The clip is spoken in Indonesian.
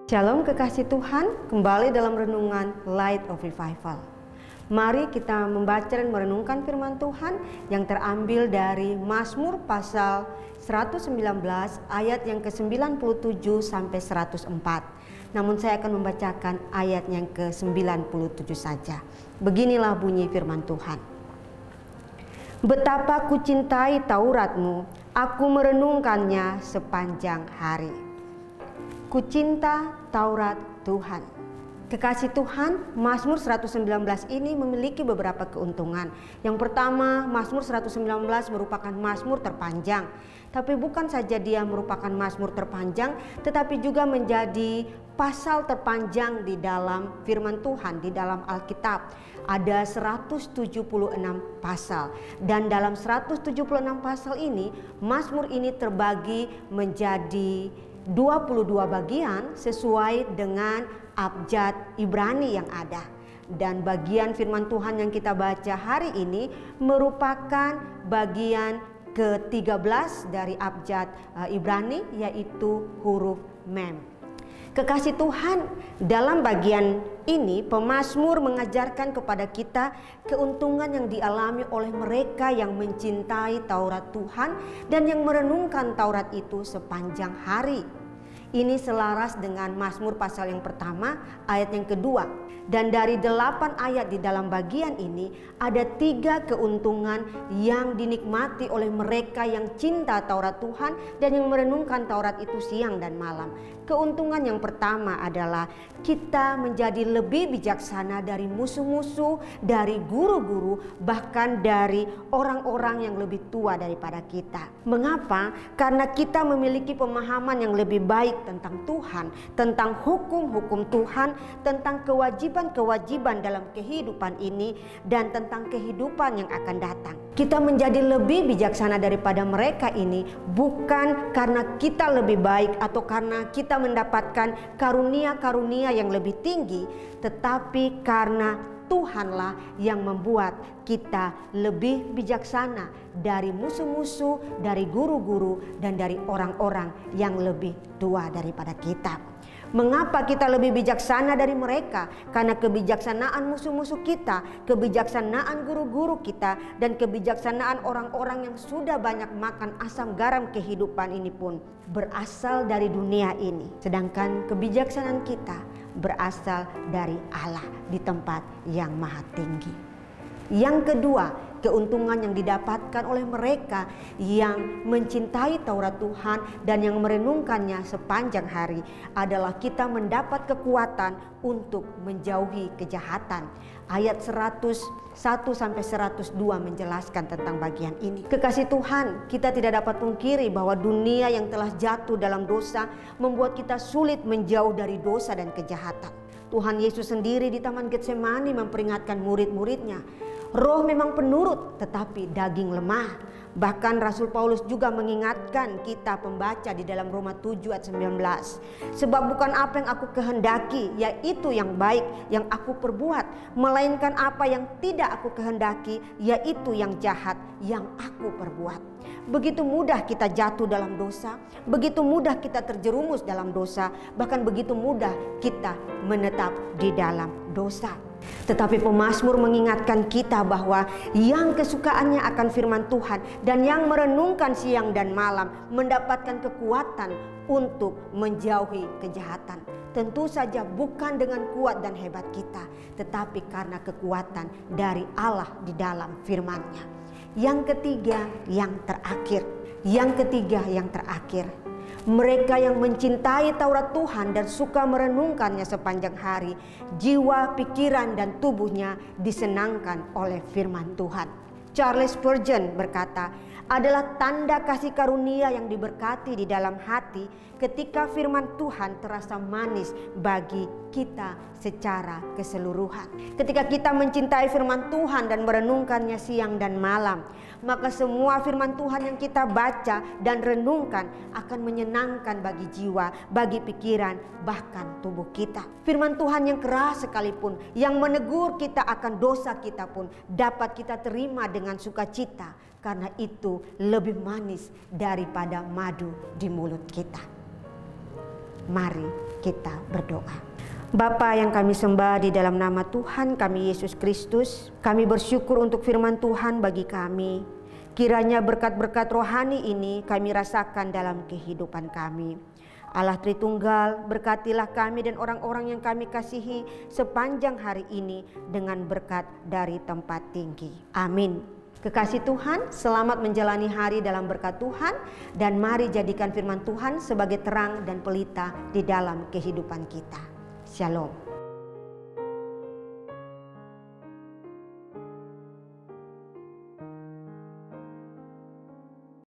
Shalom kekasih Tuhan, kembali dalam renungan Light of Revival. Mari kita membaca dan merenungkan firman Tuhan yang terambil dari Mazmur pasal 119 ayat yang ke-97 sampai 104. Namun saya akan membacakan ayat yang ke-97 saja. Beginilah bunyi firman Tuhan. Betapa ku cintai Taurat-Mu, aku merenungkannya sepanjang hari. Ku cinta Taurat Tuhan. Kekasih Tuhan, Mazmur 119 ini memiliki beberapa keuntungan. Yang pertama, Mazmur 119 merupakan Mazmur terpanjang. Tapi bukan saja dia merupakan Mazmur terpanjang, tetapi juga menjadi pasal terpanjang di dalam firman Tuhan, di dalam Alkitab. Ada 176 pasal. Dan dalam 176 pasal ini, Mazmur ini terbagi menjadi 22 bagian sesuai dengan abjad Ibrani yang ada. Dan bagian firman Tuhan yang kita baca hari ini merupakan bagian ke-13 dari abjad Ibrani, yaitu huruf Mem. Kekasih Tuhan, dalam bagian ini pemazmur mengajarkan kepada kita keuntungan yang dialami oleh mereka yang mencintai Taurat Tuhan dan yang merenungkan Taurat itu sepanjang hari. Ini selaras dengan Mazmur pasal yang pertama ayat yang kedua. Dan dari 8 ayat di dalam bagian ini ada 3 keuntungan yang dinikmati oleh mereka yang cinta Taurat Tuhan dan yang merenungkan Taurat itu siang dan malam. Keuntungan yang pertama adalah kita menjadi lebih bijaksana dari musuh-musuh, dari guru-guru, bahkan dari orang-orang yang lebih tua daripada kita. Mengapa? Karena kita memiliki pemahaman yang lebih baik tentang Tuhan, tentang hukum-hukum Tuhan, tentang kewajiban-kewajiban dalam kehidupan ini, dan tentang kehidupan yang akan datang. Kita menjadi lebih bijaksana daripada mereka ini bukan karena kita lebih baik atau karena kita mendapatkan karunia-karunia yang lebih tinggi, tetapi karena Tuhanlah yang membuat kita lebih bijaksana dari musuh-musuh, dari guru-guru, dan dari orang-orang yang lebih tua daripada kita. Mengapa kita lebih bijaksana dari mereka? Karena kebijaksanaan musuh-musuh kita, kebijaksanaan guru-guru kita, dan kebijaksanaan orang-orang yang sudah banyak makan asam garam kehidupan ini pun berasal dari dunia ini. Sedangkan kebijaksanaan kita berasal dari Allah di tempat yang maha tinggi. Yang kedua, keuntungan yang didapatkan oleh mereka yang mencintai Taurat Tuhan dan yang merenungkannya sepanjang hari adalah kita mendapat kekuatan untuk menjauhi kejahatan. Ayat 101 sampai 102 menjelaskan tentang bagian ini. Kekasih Tuhan, kita tidak dapat pungkiri bahwa dunia yang telah jatuh dalam dosa membuat kita sulit menjauh dari dosa dan kejahatan. Tuhan Yesus sendiri di Taman Getsemani memperingatkan murid-muridnya, roh memang penurut tetapi daging lemah. Bahkan Rasul Paulus juga mengingatkan kita pembaca di dalam Roma 7 ayat 19. Sebab bukan apa yang aku kehendaki, yaitu yang baik yang aku perbuat, melainkan apa yang tidak aku kehendaki, yaitu yang jahat yang aku perbuat. Begitu mudah kita jatuh dalam dosa, begitu mudah kita terjerumus dalam dosa, bahkan begitu mudah kita menetap di dalam dosa. Tetapi pemazmur mengingatkan kita bahwa yang kesukaannya akan firman Tuhan dan yang merenungkan siang dan malam mendapatkan kekuatan untuk menjauhi kejahatan. Tentu saja bukan dengan kuat dan hebat kita, tetapi karena kekuatan dari Allah di dalam firman-Nya. Yang ketiga, yang terakhir. Mereka yang mencintai Taurat Tuhan dan suka merenungkannya sepanjang hari, jiwa, pikiran, dan tubuhnya disenangkan oleh firman Tuhan. Charles Spurgeon berkata, adalah tanda kasih karunia yang diberkati di dalam hati ketika firman Tuhan terasa manis bagi kita secara keseluruhan. Ketika kita mencintai firman Tuhan dan merenungkannya siang dan malam, maka semua firman Tuhan yang kita baca dan renungkan akan menyenangkan bagi jiwa, bagi pikiran, bahkan tubuh kita. Firman Tuhan yang keras sekalipun, yang menegur kita akan dosa kita pun dapat kita terima dengan sukacita, karena itu lebih manis daripada madu di mulut kita. Mari kita berdoa. Bapa yang kami sembah, di dalam nama Tuhan kami Yesus Kristus, kami bersyukur untuk firman Tuhan bagi kami. Kiranya berkat-berkat rohani ini kami rasakan dalam kehidupan kami. Allah Tritunggal, berkatilah kami dan orang-orang yang kami kasihi sepanjang hari ini dengan berkat dari tempat tinggi. Amin. Kekasih Tuhan, selamat menjalani hari dalam berkat Tuhan, dan mari jadikan firman Tuhan sebagai terang dan pelita di dalam kehidupan kita. Shalom.